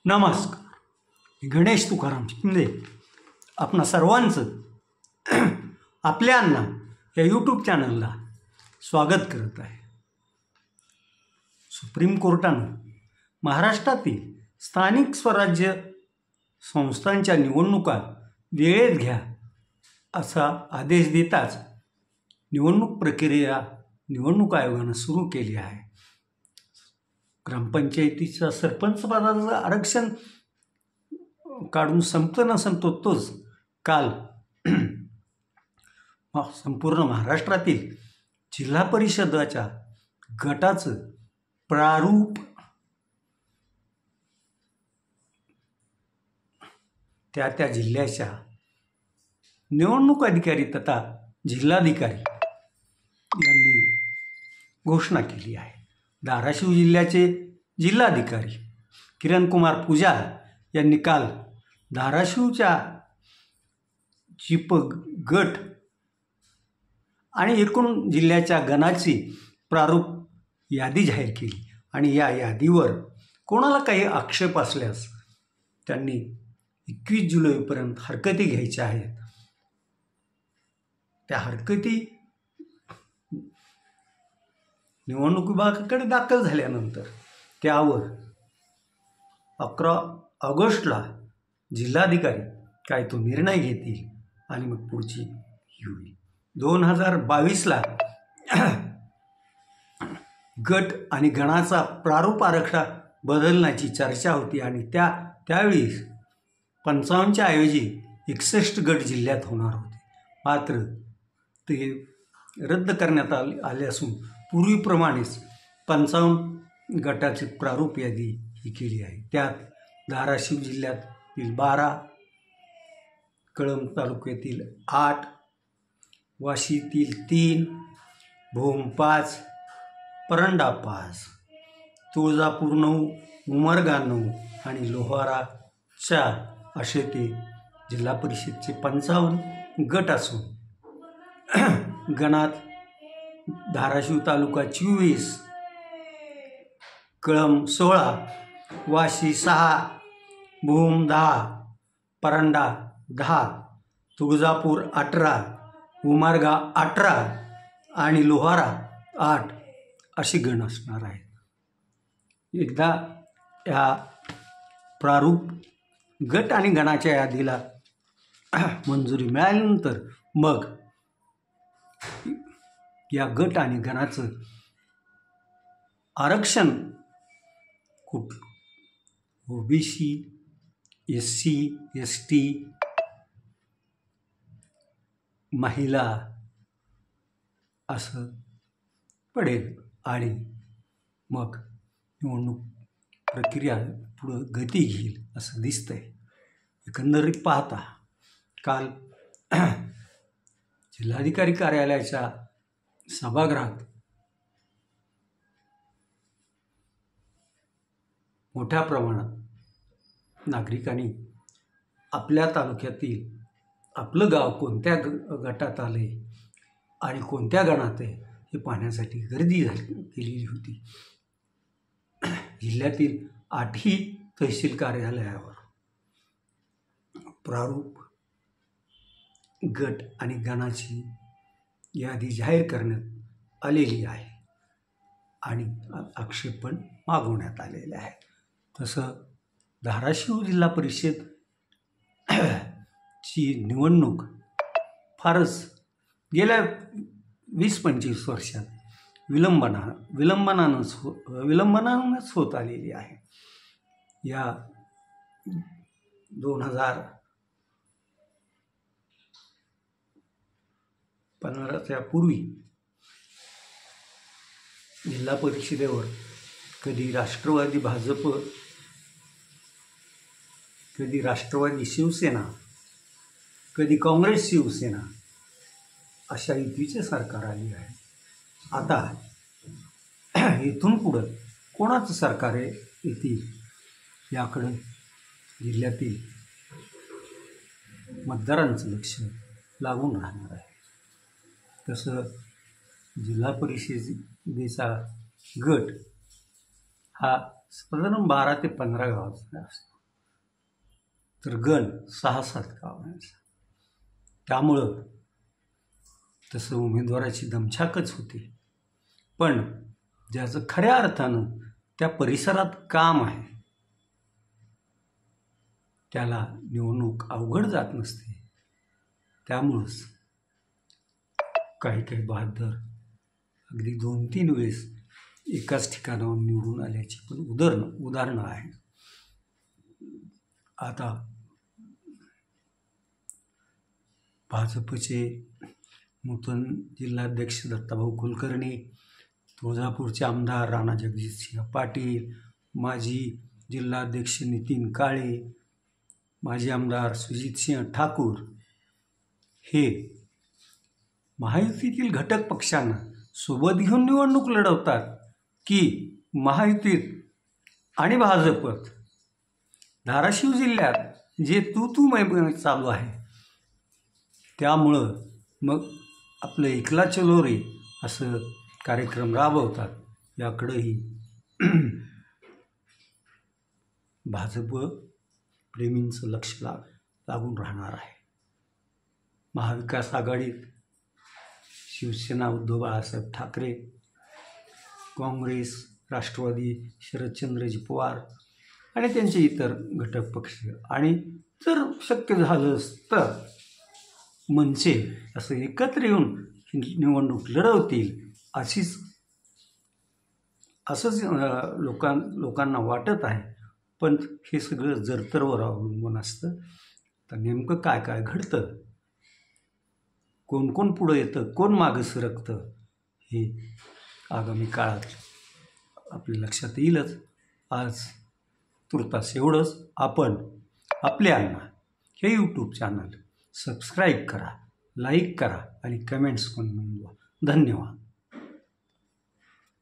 नमस्कार. गणेश तुकाराम शिंदे आपणा सर्वांचं आपल्या अण्णा या यूट्यूब चॅनलला स्वागत करत आहे. सुप्रीम कोर्टानं महाराष्ट्रातील स्थानिक स्वराज्य संस्थांच्या निवडणुका वेळेत घ्या असा आदेश देताच निवडणूक प्रक्रिया निवडणूक आयोगानं सुरू केली आहे. ग्रामपंचायतीच्या सरपंच पदाचं आरक्षण काढून संपतं न संपतोच काल संपूर्ण महाराष्ट्रातील जिल्हा परिषदाच्या गटाचं प्रारूप त्या जिल्ह्याच्या निवडणूक अधिकारी तथा जिल्हाधिकारी यांनी घोषणा केली आहे. धाराशिव जिल्ह्याचे जिल्हाधिकारी किरण कुमार पुजारी यांनी काल धाराशिवच्या चिप गट आणि एकूण जिल्ह्याच्या गणाची प्रारूप यादी जाहीर केली आणि या यादीवर कोणाला काही आक्षेप असल्यास त्यांनी 21 जुलैपर्यंत हरकती घ्यायच्या आहेत. त्या हरकती निवडणूक विभागाकडे दाखल झाल्यानंतर त्यावर 11 ऑगस्टला जिल्हाधिकारी काय तो निर्णय घेतील आणि मग पुढची होईल. 2022ला गट आणि गणाचा प्रारूप आराखडा बदलण्याची चर्चा होती आणि त्यावेळी 55च्या ऐवजी 61 गट जिल्ह्यात होणार होते. मात्र ते रद्द करण्यात आले असून पूर्वीप्रमाणेच 55 गटाची प्रारूप यादी ही केली आहे. त्यात धाराशिव जिल्ह्यातील 12, कळंब तालुक्यातील 8, वाशीतील 3, भूम 5, परंडा 5, तुळजापूर 9, उमरगा 9 आणि लोहारा 4 असे ते जिल्हा परिषदचे 55 गट असून गणात धाराशिव तालुका 24, कळंब 16, वाशी 6, भूम 10, परंडा 10, तुळजापूर 18, उमरगा 18 आणि लोहारा 8 अशी गण असणार आहेत. एकदा या प्रारूप गट आणि गणाच्या यादीला मंजुरी मिळाल्यानंतर मग या गट आणि गणाचं आरक्षण ओबीसी, SC, ST, महिला असं पडेल आणि मग निवडणूक प्रक्रिया पुढं गती घेईल असं दिसतंय. एकंदरीत पाहता काल जिल्हाधिकारी कार्यालयाच्या सभागृहात मोठ्या प्रमाणात नागरिकांनी आपल्या तालुक्यातील आपलं गाव कोणत्या गटात आले आणि कोणत्या गणात आहे हे पाहण्यासाठी गर्दी केलेली होती. जिल्ह्यातील 8ही तहसील कार्यालयावर प्रारूप गट आणि गणाची यादी जाहीर करण्यात आलेली आहे आणि आक्षेप पण मागवण्यात आलेले आहे. तसं धाराशिव जिल्हा परिषद ची निवडणूक फारच गेल्या 20-25 वर्षात विलंबनानंच होत आलेली आहे. या 2015च्या पूर्वी जिल्हा परिषदेवर कधी राष्ट्रवादी भाजप, कधी राष्ट्रवादी शिवसेना, कधी काँग्रेस शिवसेना अशा युतीचे सरकार आली आहे. आता इथून पुढं कोणाचं सरकार येतील याकडं जिल्ह्यातील मतदारांचं लक्ष लागून राहणार आहे. तसं जिल्हा परिषदेचा गट हा साधारण 12 ते 15 गावाचा असतो. तर गण 6-7 गावांचा. त्यामुळं तसं उमेदवाराची दमछाकच होती. पण ज्याचं खऱ्या अर्थानं त्या परिसरात काम आहे त्याला निवडणूक अवघड जात नसते. त्यामुळंच काही काही बहादर अगदी 2-3 वेळेस एकाच ठिकाणावर निवडून आल्याची पण उदाहरणं आहेत. आता भाजपचे नूतन जिल्हाध्यक्ष दत्ताभाऊ कुलकर्णी, तुळजापूरचे आमदार राणा जगजितसिंह पाटील, माजी जिल्हाध्यक्ष नितीन काळे, माजी आमदार सुजितसिंह ठाकूर हे महायुतीतील घटक पक्षांना सोबत घेऊन निवडणूक लढवतात की महायुतीत आणि भाजपत धाराशिव जिल्ह्यात जे तू मै चालू आहे त्यामुळं मग आपलं एकला चलो रे असं कार्यक्रम राबवतात. याकडेही भाजप प्रेमींचं लक्ष लागून राहणार आहे. महाविकास आघाडीत शिवसेना उद्धव बाळासाहेब ठाकरे, काँग्रेस, राष्ट्रवादी शरदचंद्रजी पवार आणि त्यांचे इतर घटक पक्ष आणि जर शक्य झालंच तर मनसे असं एकत्र येऊन निवडणूक लढवतील असंच लोकांना वाटत आहे. पण हे सगळं जरतरवर अवलंबून असतं. तर नेमकं काय काय घडतं, कोण कोण पुढं येतं, कोण मागं सरकतं हे आगामी काळात आपल्या लक्षात येईलच. आज तुर्तास एवढंच. आपण आपल्या अण्णा हे यूट्यूब चॅनल सबस्क्राईब करा, लाईक करा आणि कमेंट्स पण नोंदवा. धन्यवाद.